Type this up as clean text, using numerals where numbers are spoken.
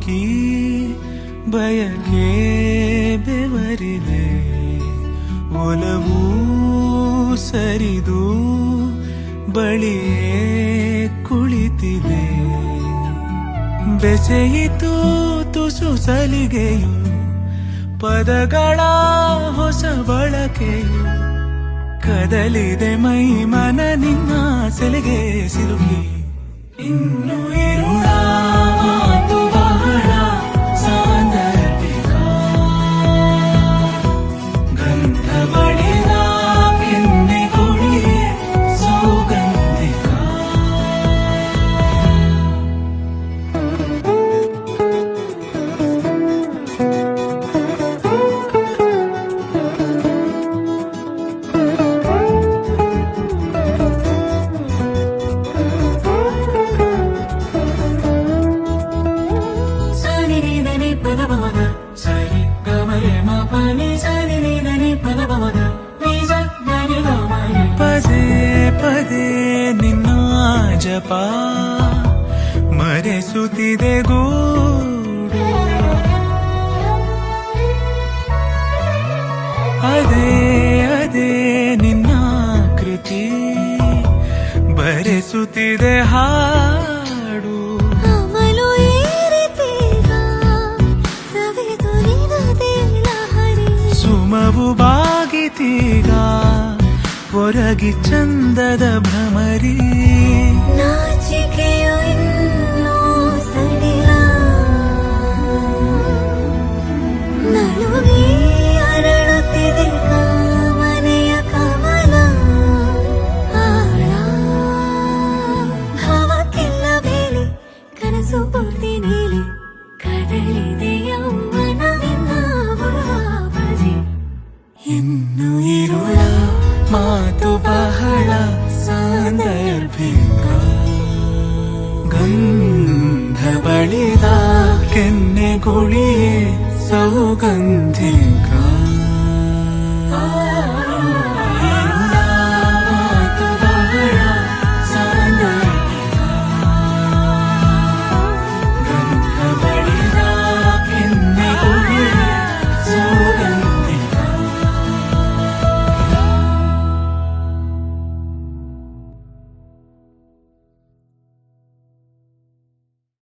ಸಿಲುಕಿ ಬಯಕೆ ಬೆವರಿದೆ ಒಲವೂ ಸರಿದು ಬಳಿಯೇ ಕುಳಿತಿದೆ ಬೆಸೆಯಿತು ತುಸು ಸಲಿಗೆಯು ಪದಗಳ ಹೊಸ ಬಳಕೆಯು ಕದಲಿದೆ ಮೈ ಮನ ನಿನ್ನ ಸೆಲೆಗೆ ಸಿಲುಕಿ ಇನ್ನು ಇರುಳ ಮಾತು ಬಹಳ ಸಾಂದರ್ಭಿಕ ಗಂಧ ಬಳಿದ ಕೆನ್ನೆ ಕುಳಿಯೇ ಸೌಗಂಧಿಕ ಪದೇ ಪದೇ ನಿನ್ನ ಜಪ ಮರೆಸುತ್ತಿದೆ ಗೂಡು ಅದೇ ಅದೇ ನಿನ್ನ ಕೃತಿ ಬರೆಸುತ್ತಿದೆ ಹಾಡು ಸುಮವು ಬಾಗಿತೀಗ ಹೊರಗಿ ಚಂದದ ಭ್ರಮರಿ ನಾಚಿಕೆಯು ಇನ್ನೂ ಸಡಿಲ ನಲುಗಿ ಅರಳುತ್ತಿದೆ ಕಾಮನೆಯ ಕಮಲ ಆಳ ಭಾವಕ್ಕೆಲ್ಲ ಬೇಲಿ ಕನಸು ಪೂರ್ತಿ ನೀಲಿ ಕದಲಿದೆ ಯೌವನವಿನ್ನ ಬಜಿ ಇನ್ನು ಇರುಳ ಮಾತು ಬಹಳ ಸಾಂದರ್ಭಿಕ ಗಂಧ ಬಳಿದ ಕೆನ್ನೆ ಗುಳಿಯೇ ಸೌಗಂಧಿಕ